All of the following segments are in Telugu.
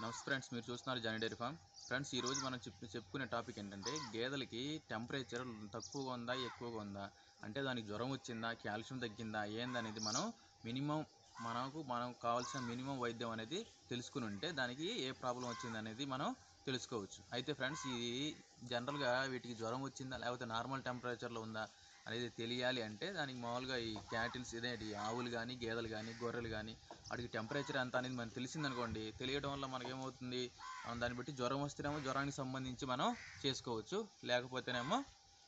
నమస్తే ఫ్రెండ్స్, మీరు చూస్తున్నారు జానీ డైరీ ఫామ్. ఫ్రెండ్స్, ఈరోజు మనం చెప్పుకునే టాపిక్ ఏంటంటే గేదెలకి టెంపరేచర్ తక్కువగా ఉందా ఎక్కువగా ఉందా, అంటే దానికి జ్వరం వచ్చిందా, కాల్షియం తగ్గిందా ఏందనేది మనం మినిమం మనకు కావాల్సిన మినిమం వైద్యం అనేది తెలుసుకుని ఉంటే దానికి ఏ ప్రాబ్లం వచ్చిందనేది మనం తెలుసుకోవచ్చు. అయితే ఫ్రెండ్స్, ఇది జనరల్గా వీటికి జ్వరం వచ్చిందా లేకపోతే నార్మల్ టెంపరేచర్లో ఉందా అనేది తెలియాలి అంటే దానికి మామూలుగా ఈ క్యాటిల్స్ ఇదేంటి ఆవులు కానీ గేదెలు కానీ గొర్రెలు కానీ వాటికి టెంపరేచర్ ఎంత అనేది మనకు తెలిసిందనుకోండి, తెలియడం వల్ల మనకేమవుతుంది, దాన్ని బట్టి జ్వరం వస్తేనేమో జ్వరానికి సంబంధించి మనం చేసుకోవచ్చు, లేకపోతేనేమో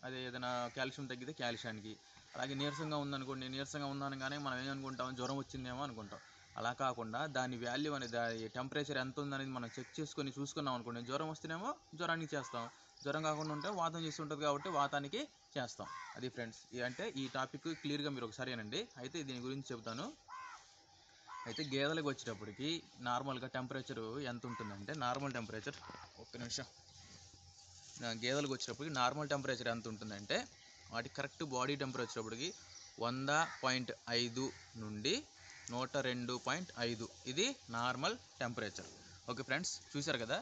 అది ఏదైనా కాల్షియం తగ్గితే కాల్షియానికి, అలాగే నీరసంగా ఉందనుకోండి, నీరసంగా ఉందనగానే మనం ఏమనుకుంటాం, జ్వరం వచ్చిందేమో అనుకుంటాం. అలా కాకుండా దాని వాల్యూ అనేది టెంపరేచర్ ఎంత ఉందనేది మనం చెక్ చేసుకొని చూసుకున్నాం అనుకోండి, జ్వరం వస్తేనేమో జ్వరానికి చేస్తాం, జ్వరం కాకుండా ఉంటే వాతం చేసి ఉంటుంది కాబట్టి వాతానికి చేస్తాం. అది ఫ్రెండ్స్, అంటే ఈ టాపిక్ క్లియర్గా మీరు ఒకసారి అనండి. అయితే దీని గురించి చెబుతాను. అయితే గేదెలకు వచ్చేటప్పటికి నార్మల్గా టెంపరేచరు ఎంత ఉంటుందంటే, నార్మల్ టెంపరేచర్ ఒక్క నిమిషం, గేదెలకు వచ్చేటప్పటికి నార్మల్ టెంపరేచర్ ఎంత ఉంటుందంటే, వాటి కరెక్ట్ బాడీ టెంపరేచర్ వచ్చేటప్పటికి 100.5 నుండి 102.5 ఇది నార్మల్ టెంపరేచర్. ఓకే ఫ్రెండ్స్, చూశారు కదా,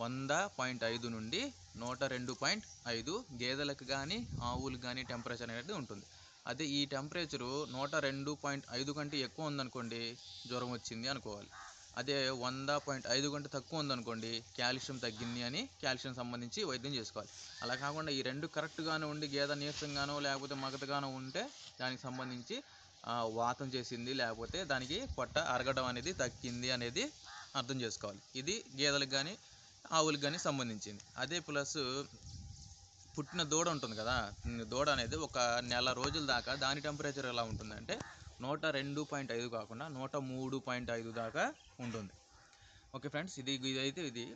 100.5 నుండి 102.5 గేదెలకు కానీ ఆవులకు కానీ టెంపరేచర్ అనేది ఉంటుంది. అదే ఈ టెంపరేచరు 102.5 కంటే ఎక్కువ ఉందనుకోండి, జ్వరం వచ్చింది అనుకోవాలి. అదే 100.5 కంటే తక్కువ ఉందనుకోండి, కాల్షియం తగ్గింది అని కాల్షియం సంబంధించి వైద్యం చేసుకోవాలి. అలా కాకుండా ఈ రెండు కరెక్ట్గానే ఉండి గేదె నీరసంగానో లేకపోతే మగతగానో ఉంటే దానికి సంబంధించి వాతం చేసింది, లేకపోతే దానికి పొట్ట అరగడం అనేది తగ్గింది అనేది అర్థం చేసుకోవాలి. ఇది గేదెలకు కానీ ఆవులకు కానీ సంబంధించింది. అదే ప్లస్ పుట్టిన దూడ ఉంటుంది కదా, దూడ అనేది ఒక నెల రోజుల దాకా దాని టెంపరేచర్ ఎలా ఉంటుందంటే 102.5 కాకుండా 103.5 దాకా ఉంటుంది. ఓకే ఫ్రెండ్స్, ఇదైతే ఇది.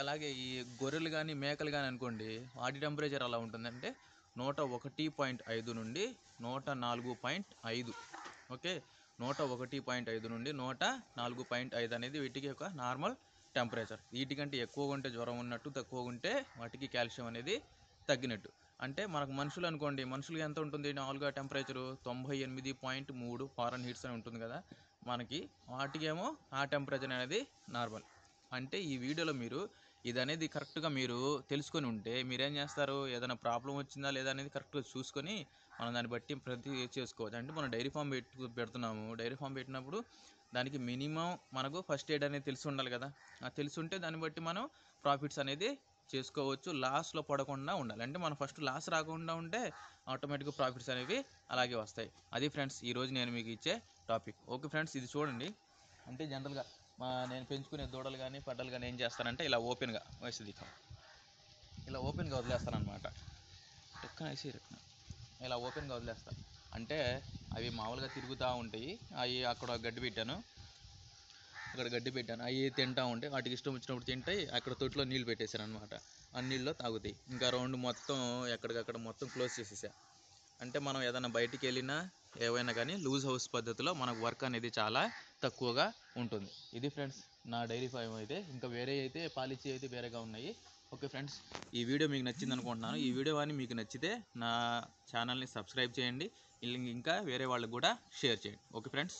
అలాగే ఈ గొర్రెలు కానీ మేకలు కానీ అనుకోండి, వాటి టెంపరేచర్ ఎలా ఉంటుందంటే 101.5 నుండి 104.5. ఓకే, 101.5 నుండి 104.5 అనేది వీటికి ఒక నార్మల్ టెంపరేచర్. వీటికంటే ఎక్కువగా ఉంటే జ్వరం ఉన్నట్టు, తక్కువగా ఉంటే వాటికి కాల్షియం అనేది తగ్గినట్టు. అంటే మనకు మనుషులు అనుకోండి, మనుషులకి ఎంత ఉంటుంది నార్మల్గా టెంపరేచరు 98.3 ఫారెన్హీట్స్ అని ఉంటుంది కదా, మనకి వాటికేమో ఆ టెంపరేచర్ అనేది నార్మల్. అంటే ఈ వీడియోలో మీరు ఇది అనేది కరెక్ట్గా మీరు తెలుసుకొని ఉంటే మీరేం చేస్తారు, ఏదైనా ప్రాబ్లం వచ్చిందా లేదా అనేది కరెక్ట్గా చూసుకొని మనం దాన్ని బట్టి ప్రతి చేసుకోవచ్చు. అంటే మనం డైరీ ఫామ్ పెడుతున్నాము, డైరీ ఫామ్ పెట్టినప్పుడు దానికి మినిమం మనకు ఫస్ట్ ఎయిడ్ అనేది తెలిసి ఉండాలి కదా, తెలిసి ఉంటే దాన్ని బట్టి మనం ప్రాఫిట్స్ అనేది చేసుకోవచ్చు. లాస్లో పడకుండా ఉండాలి, అంటే మనం ఫస్ట్ లాస్ రాకుండా ఉంటే ఆటోమేటిక్గా ప్రాఫిట్స్ అనేవి అలాగే వస్తాయి. అది ఫ్రెండ్స్ ఈరోజు నేను మీకు ఇచ్చే టాపిక్. ఓకే ఫ్రెండ్స్, ఇది చూడండి. అంటే జనరల్గా నేను పెంచుకునే దూడలు కానీ పడ్డలు కానీ ఏం చేస్తానంటే ఇలా ఓపెన్గా వస్తుంది, ఇలా ఓపెన్గా వదిలేస్తాను. ఇలా ఓపెన్గా వదిలేస్తాను అంటే అవి మామూలుగా తిరుగుతూ ఉంటాయి. అవి అక్కడ గడ్డి పెట్టాను, అవి తింటూ ఉంటాయి. వాటికి ఇష్టం వచ్చినప్పుడు తింటాయి. అక్కడ తొట్టులో నీళ్ళు పెట్టేశాను అనమాట, ఆ నీళ్ళలో తాగుతాయి. ఇంకా రౌండ్ మొత్తం ఎక్కడికక్కడ మొత్తం క్లోజ్ చేసేసా. అంటే మనం ఏదైనా బయటికి వెళ్ళినా ఏవైనా కానీ లూజ్ హౌస్ పద్ధతిలో మనకు వర్క్ అనేది చాలా తక్కువగా ఉంటుంది. ఇది ఫ్రెండ్స్ నా డైరీ ఫామ్ అయితే. ఇంకా వేరే అయితే పాలిచ్చే అయితే వేరేగా ఉన్నాయి. ఓకే ఫ్రెండ్స్, ఈ వీడియో మీకు నచ్చింది అనుకుంటున్నాను. ఈ వీడియో కానీ మీకు నచ్చితే నా ఛానల్ని సబ్స్క్రైబ్ చేయండి, ఇంకా వేరే వాళ్ళకి కూడా షేర్ చేయండి. Okay friends.